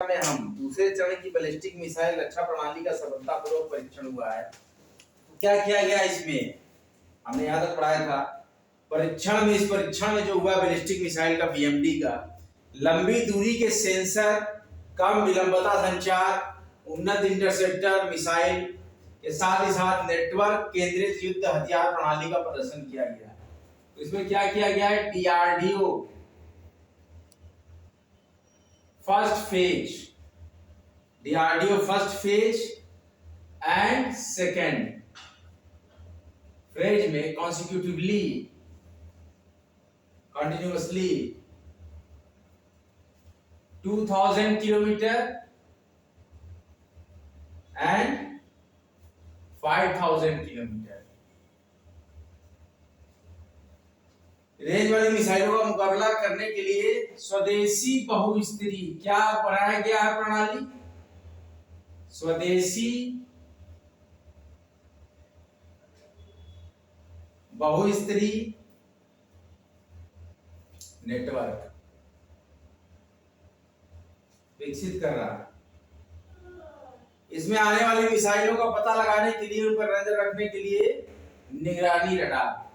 में हम दूसरे चरण की बैलिस्टिक मिसाइल रक्षा प्रणाली का सफलतापूर्वक परीक्षण हुआ है। क्या किया गया इसमें, हमने यहाँ तक पढ़ाया था परीक्षण में। इस परीक्षण में जो हुआ बैलिस्टिक मिसाइल का, बीएमडी का, लंबी दूरी के सेंसर, कम विलंबता संचार, उन्नत इंटरसेप्टर मिसाइल के साथ ही साथ नेटवर्क केंद्रित युद्ध हथियार प्रणाली का प्रदर्शन किया गया। तो इसमें क्या किया गया है, DRDO first phase, DRDO first phase and second phase में consecutively, continuously 2000 kilometre and 5000 kilometre range वाली मिसाइलों का मुकाबला करने के लिए स्वदेशी बहुस्तरीय क्या बनाया गया है प्रणाली, स्वदेशी बहुस्तरीय नेटवर्क विकसित कर रहा है। इसमें आने वाली मिसाइलों का पता लगाने के लिए, उन पर नजर रखने के लिए निगरानी रडार,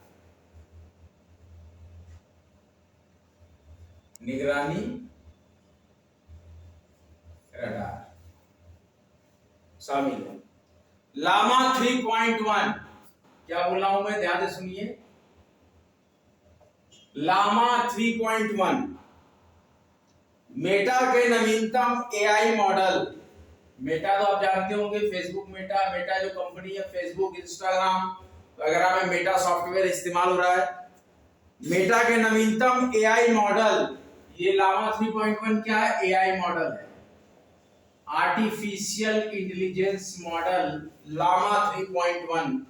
निगरानी रडार शामिल है। लामा 3.1 क्या बोल रहा हूं मैं, ध्यान से सुनिए। लामा 3.1 मेटा के नवीनतम एआई मॉडल। मेटा तो आप जानते होंगे, फेसबुक मेटा, मेटा जो कंपनी है, फेसबुक, इंस्टाग्राम वगैरह में मेटा सॉफ्टवेयर इस्तेमाल हो रहा है। मेटा के नवीनतम एआई मॉडल, ये लामा 3.1 क्या है, एआई मॉडल है, आर्टिफिशियल इंटेलिजेंस मॉडल। लामा 3.1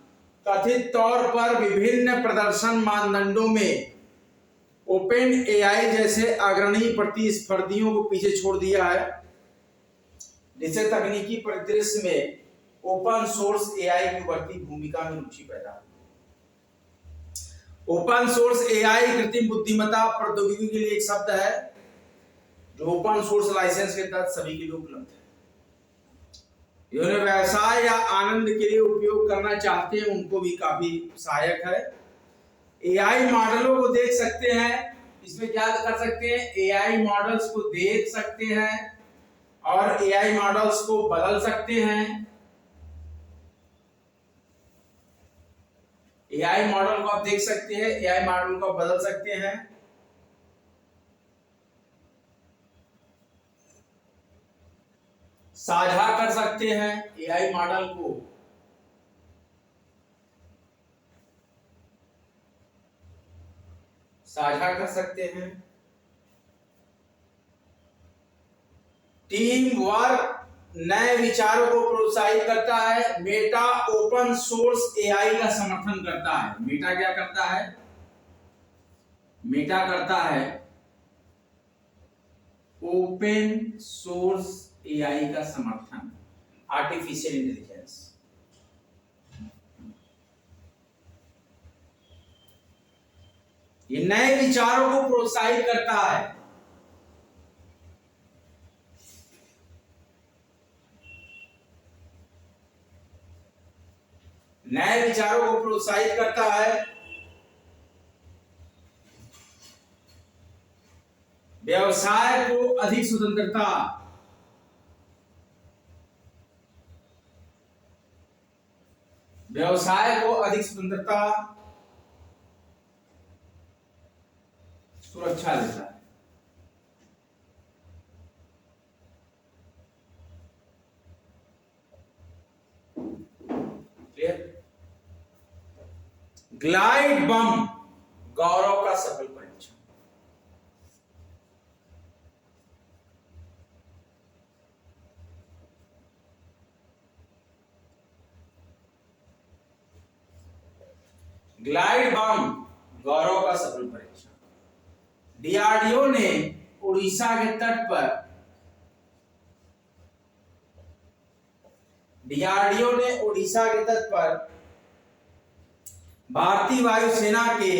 कथित तौर पर विभिन्न प्रदर्शन मानदंडों में ओपन एआई जैसे अग्रणी प्रतिस्पर्धियों को पीछे छोड़ दिया है, जिससे तकनीकी परिदृश्य में ओपन सोर्स एआई की बढ़ती भूमिका में रुचि पैदा हुई। ओपन सोर्स एआई कृत्रिम बुद्धिमत्ता प्रौद्योगिकी के लिए एक शब्द है जो ओपन सोर्स लाइसेंस के तहत सभी के लिए उपलब्ध है। जिन्हें व्यवसाय या आनंद के लिए उपयोग करना चाहते हैं उनको भी काफी सहायक है। एआई मॉडलों को देख सकते हैं, इसमें क्या कर सकते हैं, एआई मॉडल्स को देख सकते हैं और एआई मॉडल्स को बदल सकते हैं। एआई मॉडल को आप देख सकते हैं, एआई मॉडल को बदल सकते हैं। साझा कर सकते हैं एआई मॉडल को, साझा कर सकते हैं। टीम वर्क, नए विचारों को प्रोत्साहित करता है। मेटा ओपन सोर्स एआई का समर्थन करता है। मेटा क्या करता है, मेटा करता है ओपन सोर्स एआई का समर्थन, आर्टिफिशियल इंटेलिजेंस। ये नए विचारों को प्रोत्साहित करता है। नए विचारों को प्रोत्साहित करता है। व्यवसाय को अधिक स्वतंत्रता, व्यवसाय को अधिक स्वतंत्रता, सुरक्षा देता है। ग्लाइड बम, गौरव का सफल परीक्षण। ग्लाइड बम, गौरव का सफल परीक्षण। डीआरडीओ ने उड़ीसा के तट पर, डीआरडीओ ने उड़ीसा के तट पर भारतीय वायुसेना के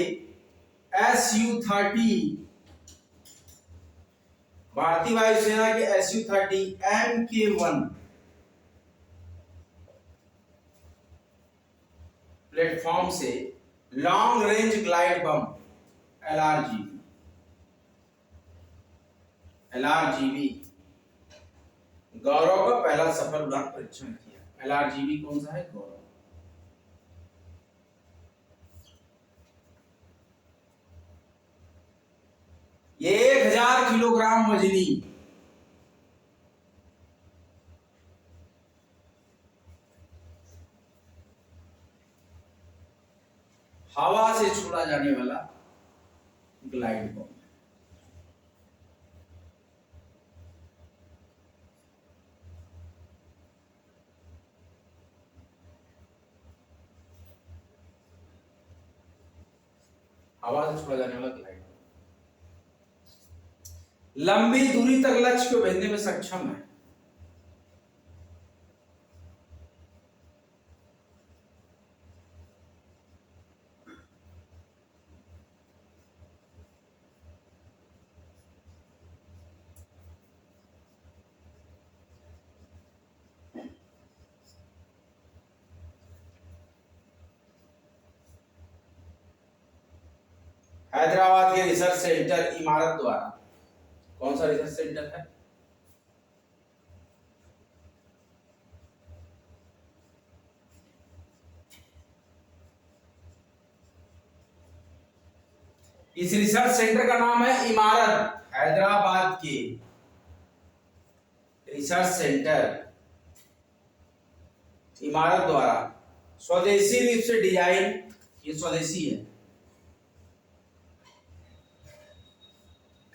SU-30 भारतीय वायुसेना के SU-30 MK1 प्लेटफॉर्म से long range glide bomb LRGB गौरव का पहला सफल उड़ान परीक्षण किया। LRGB कौन सा है? गौरव। ये 1000 किलोग्राम वजनी हवा से छोड़ा जाने वाला ग्लाइड बम। हवा से छोड़ा जाने वाला ग्लाइड बम लंबी दूरी तक लक्ष्य को भेजने में सक्षम है। हैदराबाद के रिसर्च सेंटर इमारत द्वारा, कौन सा रिसर्च सेंटर है? इस रिसर्च सेंटर का नाम है इमारत। हैदराबाद के रिसर्च सेंटर इमारत द्वारा स्वदेशी रूप से डिजाइन, ये स्वदेशी है।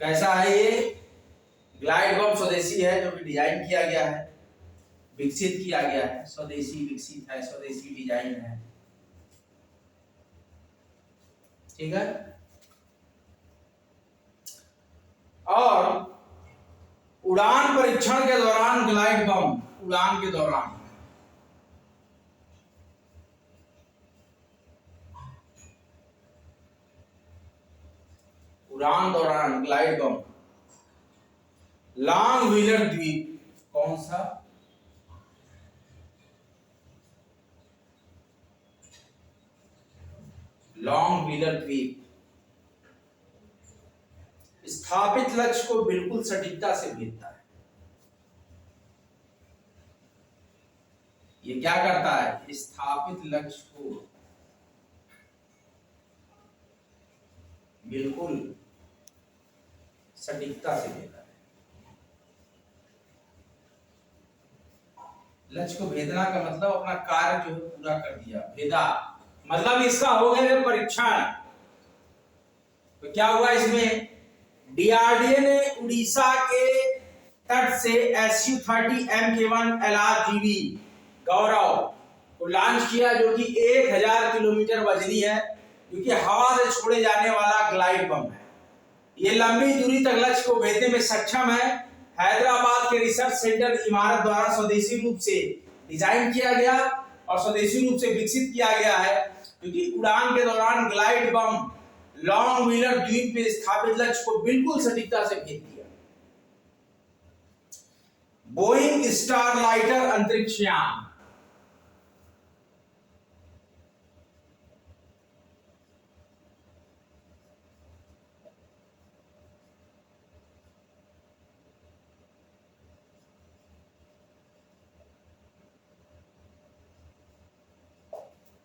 कैसा है ये? ग्लाइड बम स्वदेशी है, जो कि डिजाइन किया गया है, विकसित किया गया है। स्वदेशी विकसित है, स्वदेशी डिजाइन है। ठीक है। और उड़ान परीक्षण के दौरान ग्लाइड बम उड़ान के दौरान ग्लाइड बम लॉन्ग व्हीलर द्वीप, कौन सा? लॉन्ग व्हीलर द्वीप स्थापित लक्ष्य को बिल्कुल सटीकता से भेजता है। ये क्या करता है? स्थापित लक्ष्य को बिल्कुल सटीकता से भेजता है। लक्ष्य को भेजना का मतलब अपना कार्य जो है पूरा कर दिया, भेदा, मतलब इसका हो गया परीक्षण। तो क्या हुआ इसमें? डीआरडीए ने उड़ीसा के तट से SU-30 MK1 LRGB गौरव को लॉन्च किया, जो कि 1000 किलोमीटर वजनी है, जो कि हवा से छोड़े जाने वाला ग्लाइड बम है। ये लंबी दूरी तक लक्ष्य को भेजने में सक्षम है। हैदराबाद के रिसर्च सेंटर इमारत द्वारा स्वदेशी रूप से डिजाइन किया गया और स्वदेशी रूप से विकसित किया गया है, क्योंकि उड़ान के दौरान ग्लाइड बम लॉन्ग व्हीलर द्वीप पे स्थापित लक्ष्य को बिल्कुल सटीकता से भेज दिया। बोइंग स्टारलाइटर अंतरिक्ष यान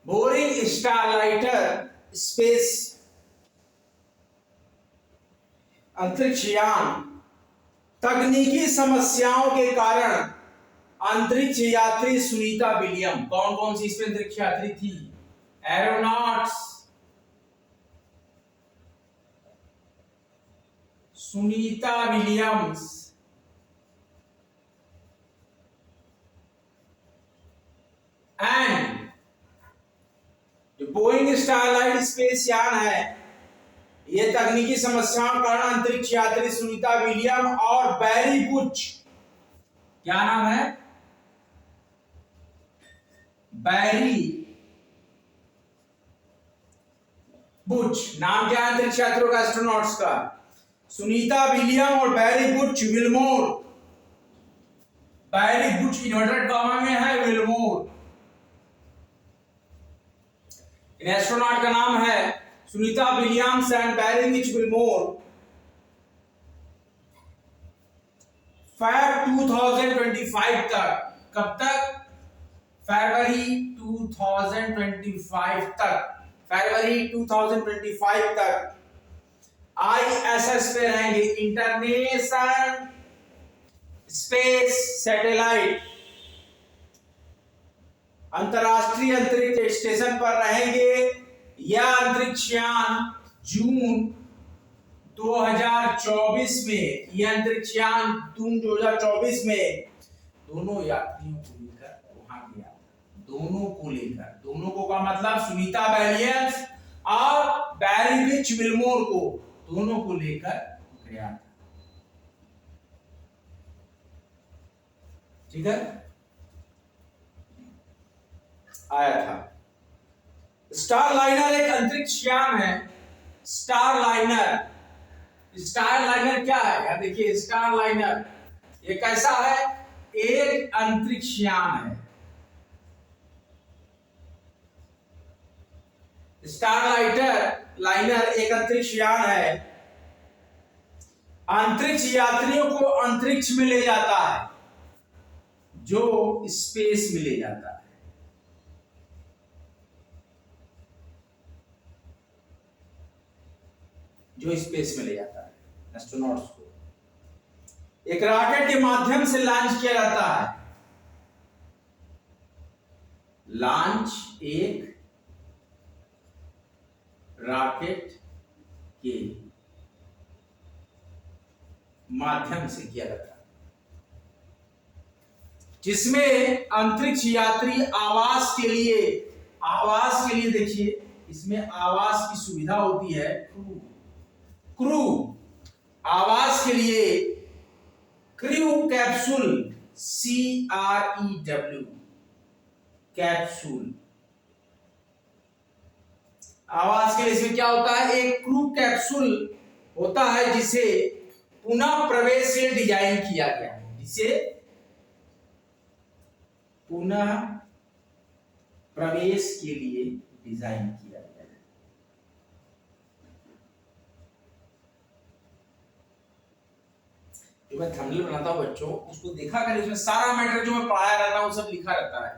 बोरिंग स्टारलाइटर स्पेस अंतरिक्ष यान तकनीकी समस्याओं के कारण अंतरिक्ष यात्री सुनीता विलियम, कौन कौन सी इसमें अंतरिक्ष यात्री थी? एरोनॉट्स सुनीता विलियम्स एंड जो बोइंग स्टारलाइट स्पेस यान है, ये तकनीकी समस्याओं के कारण अंतरिक्ष यात्री सुनीता विलियम और बैरी बुच, क्या नाम है? बैरी बुच नाम क्या है अंतरिक्ष यात्रियों का, एस्ट्रोनॉट्स का? सुनीता विलियम और Barry Butch Wilmore. Barry Butch inverted comma में है, विल्मोर। इन एस्ट्रोनॉट का नाम है Sunita Williams and Barry Butch Wilmore. फरवरी 2025 तक, कब तक? फरवरी 2025 तक, फरवरी 2025 तक ISS पे रहेंगे, इंटरनेशनल स्पेस सैटेलाइट, अंतरराष्ट्रीय अंतरिक्ष स्टेशन पर रहेंगे। यह अंतरिक्षयान जून 2024 में, यह अंतरिक्षयान जून 2024 में दोनों यात्रियों को लेकर वहां गया। दोनों को लेकर, दोनों को का मतलब सुनीता विलियम्स और बैरी बुच विल्मोर को, दोनों को लेकर गया था। ठीक है, आया था। स्टार लाइनर एक अंतरिक्ष यान है। स्टार लाइनर, स्टार लाइनर क्या है यार? देखिए, स्टार लाइनर ये कैसा है? एक अंतरिक्ष यान है। स्टार लाइनर एक अंतरिक्ष यान है। अंतरिक्ष यात्रियों को अंतरिक्ष में ले जाता है, जो स्पेस में ले जाता है। जो स्पेस में ले जाता है एस्ट्रोनॉट्स को। एक रॉकेट के माध्यम से लॉन्च किया जाता है। लॉन्च एक रॉकेट के माध्यम से किया जाता है, जिसमें अंतरिक्ष यात्री आवास के लिए देखिए, इसमें आवास की सुविधा होती है। क्रू आवास के लिए क्रू कैप्सूल, CREW कैप्सूल। आवास के लिए इसमें क्या होता है? एक क्रू कैप्सूल होता है, जिसे पुनः प्रवेश के लिए डिजाइन किया गया है, जिसे पुनः प्रवेश के लिए डिजाइन किया गया है। जो मैं थंबनेल बनाता हूं बच्चों, उसको देखा करें, इसमें सारा मैटर जो मैं पढ़ाया रहता हूं सब लिखा रहता है।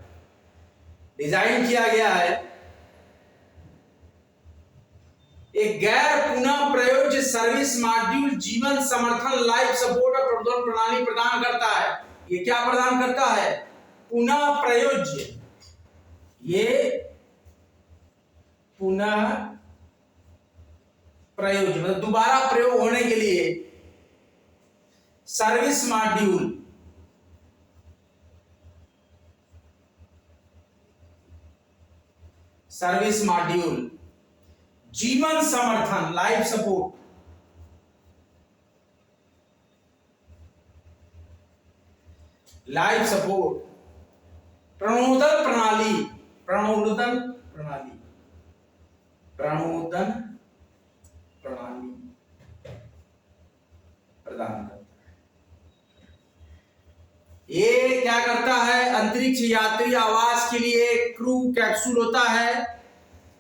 डिजाइन किया गया है एक गैर पुनः प्रयोज्य सर्विस मॉड्यूल, जीवन समर्थन, लाइफ सपोर्ट और प्रबंधन प्रणाली प्रदान करता है। ये क्या प्रदान करता है? पुनः प्रयोज्य। ये पुनः प्रयोज्य मतलब दोबारा प्रयोग होने के लिए सर्विस मॉड्यूल। सर्विस मॉड्यूल, जीवन समर्थन, लाइफ सपोर्ट, प्रणोदन प्रणाली प्रदान करता है। ये क्या करता है? अंतरिक्ष यात्री आवास के लिए क्रू कैप्सूल होता है।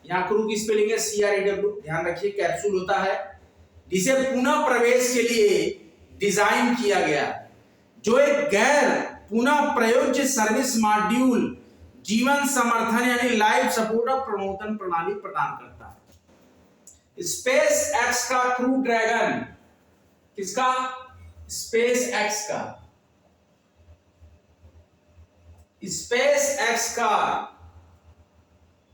यहाँ क्रू की स्पेलिंग है CREW, ध्यान रखिए, कैप्सूल होता है, जिसे पुनः प्रवेश के लिए डिजाइन किया गया, जो एक गैर पुनः प्रयोज्य सर्विस मॉड्यूल, जीवन समर्थन यानी लाइफ सपोर्ट और प्रणोदन प्रणाली प्रदान करता है। स्पेस एक्स का क्रू ड्रैगन, किसका? स्पेस एक्स का, स्पेस एक्स का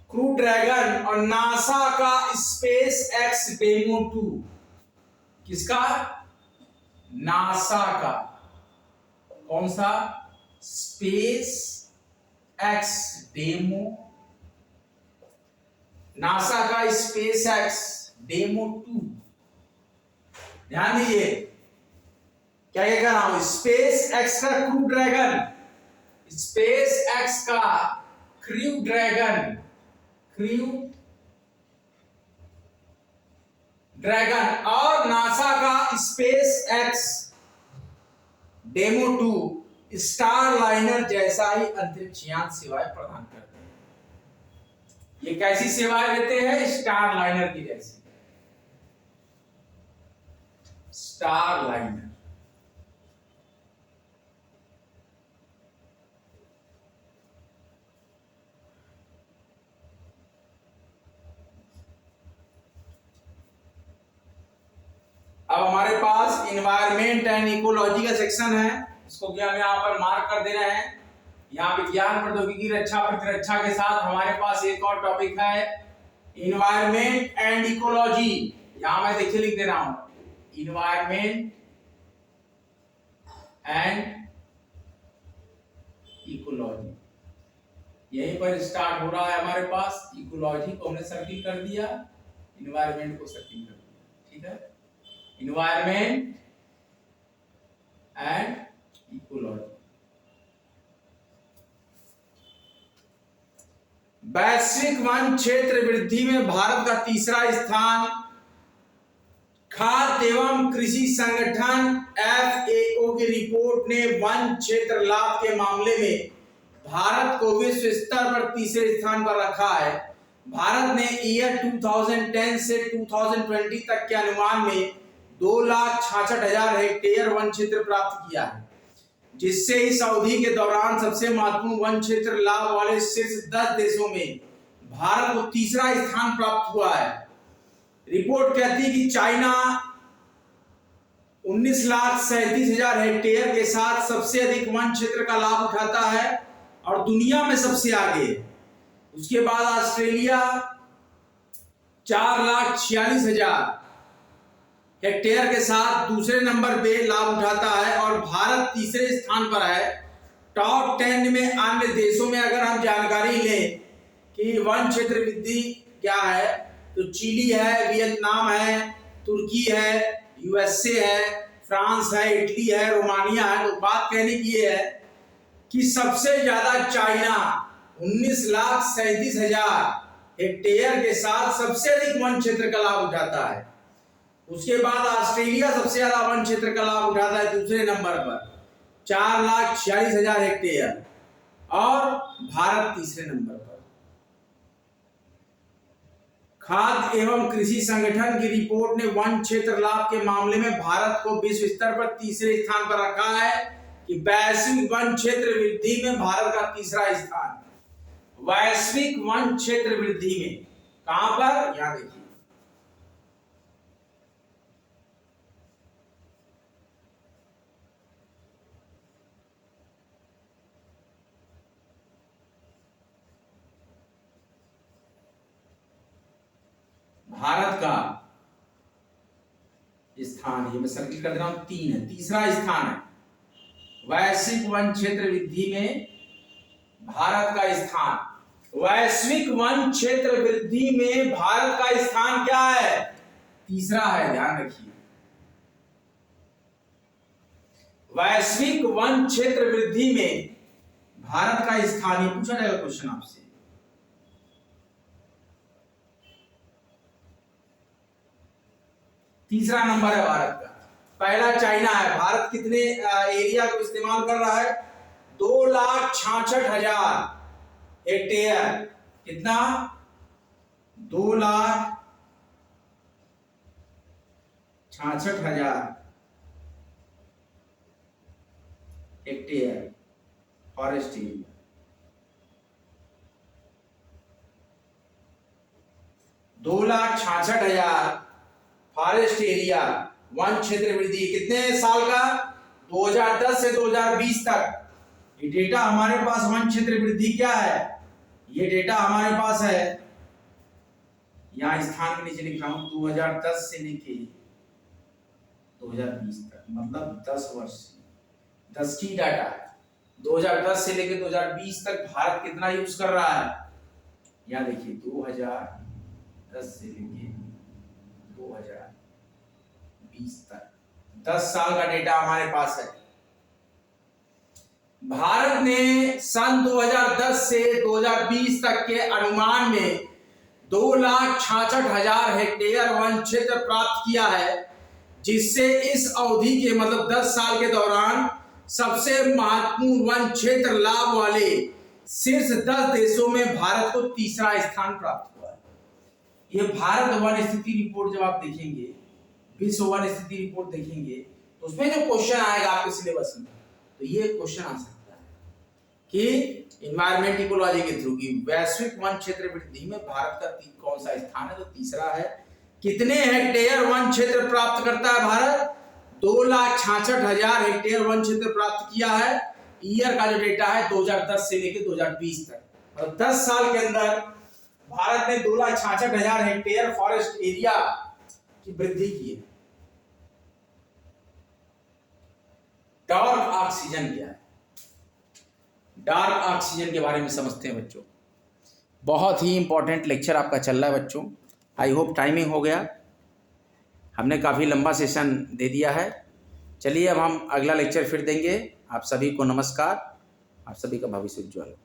क्रू ड्रैगन और नासा का स्पेस एक्स डेमो 2, किसका? नासा का। कौन सा? स्पेस एक्स डेमो, नासा का स्पेस एक्स डेमो 2। ध्यान दीजिए, क्या कह रहा हूं? स्पेस एक्स का क्रू ड्रैगन, स्पेस एक्स का क्रू ड्रैगन और नासा का space x demo 2 star liner जैसा ही अंतरिक्ष यान सेवाएं प्रदान करते हैं। ये कैसी सेवाएं देते हैं? स्टार लाइनर की जैसी। स्टार लाइनर अब हमारे पास इन्वायरमेंट एंड इकोलॉजी का सेक्शन है, इसको क्या हम यहाँ पर मार्क कर दे रहे हैं। यहाँ विज्ञान प्रौद्योगिकी रक्षा प्रतिरक्षा के साथ हमारे पास एक और टॉपिक है इन्वायरमेंट एंड इकोलॉजी। यहाँ मैं देखिए लिख दे रहा हूं इन्वायरमेंट एंड इकोलॉजी। यहीं पर स्टार्ट हो रहा है हमारे पास। इकोलॉजी को हमने सर्किल कर दिया, इन्वायरमेंट को सर्किल कर दिया। ठीक है, इन्वायरमेंट एंड इकोलॉजी। वैश्विक वन क्षेत्र वृद्धि में भारत का तीसरा स्थान। खाद्य एवं कृषि संगठन FAO की रिपोर्ट ने वन क्षेत्र लाभ के मामले में भारत को विश्व स्तर पर तीसरे स्थान पर रखा है। भारत ने ईयर 2010 से 2020 तक के अनुमान में 2,66,000 हेक्टेयर वन क्षेत्र प्राप्त किया है, जिससे इस अवधि के दौरान सबसे महत्वपूर्ण वन क्षेत्र लाभ वाले शीर्ष 10 देशों में भारत को तीसरा स्थान प्राप्त हुआ है। रिपोर्ट कहती है कि चाइना 19,37,000 हेक्टेयर के साथ सबसे अधिक वन क्षेत्र का लाभ उठाता है और दुनिया में सबसे आगे। उसके बाद ऑस्ट्रेलिया 4,46,000 हेक्टेयर के साथ दूसरे नंबर पे लाभ उठाता है और भारत तीसरे स्थान पर है। टॉप 10 में अन्य देशों में अगर हम जानकारी लें कि वन क्षेत्र वृद्धि क्या है, तो चिली है, वियतनाम है, तुर्की है, USA है, फ्रांस है, इटली है, रोमानिया है। तो बात कहने की ये है कि सबसे ज्यादा चाइना 19,37,000 हेक्टेयर के साथ सबसे अधिक वन क्षेत्र का लाभ उठाता है। उसके बाद ऑस्ट्रेलिया सबसे ज्यादा वन क्षेत्र का लाभ उठाता है दूसरे नंबर पर 4,46,000 हेक्टेयर और भारत तीसरे नंबर पर। खाद्य एवं कृषि संगठन की रिपोर्ट ने वन क्षेत्र लाभ के मामले में भारत को विश्व स्तर पर तीसरे स्थान पर रखा है कि वैश्विक वन क्षेत्र वृद्धि में भारत का तीसरा स्थान। वैश्विक वन क्षेत्र वृद्धि में कहां पर? यहां देखिए, भारत का स्थान, ये मैं सर्किल कर दे रहा हूं, 3 है, तीसरा स्थान है वैश्विक वन क्षेत्र वृद्धि में भारत का स्थान। वैश्विक वन क्षेत्र वृद्धि में भारत का स्थान क्या है? तीसरा है, ध्यान रखिए। वैश्विक वन क्षेत्र वृद्धि में भारत का स्थान, ये पूछा जाएगा क्वेश्चन आपसे। तीसरा नंबर है भारत का, पहला चाइना है। भारत कितने एरिया को इस्तेमाल कर रहा है? 2,66,000 हेक्टेयर। कितना? 2,66,000 hectare forest area. 2,66,000 forest area one क्षेत्र वृद्धि कितने साल का? 2010 से 2020 तक। ये डेटा हमारे पास वन क्षेत्र वृद्धि क्या है, ये डेटा हमारे पास है। यहां स्थान के नीचे लिख रहा हूं 2010 से लेके 2020 तक, मतलब 10 वर्ष, 10 की डाटा है। 2010 से लेके 2020 तक भारत कितना यूज कर रहा है? यहां देखिए 2010 से लेके 2020 तक 10 साल का डेटा हमारे पास है। भारत ने सन 2010 से 2020 तक के अनुमान में 2,66,000 हेक्टेयर वन क्षेत्र प्राप्त किया है, जिससे इस अवधि के मतलब 10 साल के दौरान सबसे महत्वपूर्ण वन क्षेत्र लाभ वाले शीर्ष 10 देशों में भारत को तीसरा स्थान प्राप्त हुआ है। यह भारत वन स्थिति रिपोर्ट जब आप देखेंगे, विश्व वन स्थिति रिपोर्ट देखेंगे, तो उसमें जो क्वेश्चन आएगा आपके सिलेबस में, तो ये क्वेश्चन आ सकता है कि एनवायरमेंट इकोलॉजी के थ्रू की वैश्विक वन क्षेत्र वृद्धि में भारत का कौन सा स्थान है, तो तीसरा है। कितने हेक्टेयर वन क्षेत्र प्राप्त करता है भारत? 2,66,000 हेक्टेयर वन क्षेत्र प्राप्त किया है। ईयर का जो डेटा है 2010 से लेकर 2020 तक, और 10 साल के अंदर भारत ने 2,66,000 हेक्टेयर फॉरेस्ट एरिया की वृद्धि की है। डार्क ऑक्सीजन क्या है? डार्क ऑक्सीजन के बारे में समझते हैं बच्चों। बहुत ही इंपॉर्टेंट लेक्चर आपका चल रहा है बच्चों। आई होप टाइमिंग हो गया, हमने काफ़ी लंबा सेशन दे दिया है। चलिए अब हम अगला लेक्चर फिर देंगे। आप सभी को नमस्कार, आप सभी का भविष्य उज्ज्वल हो।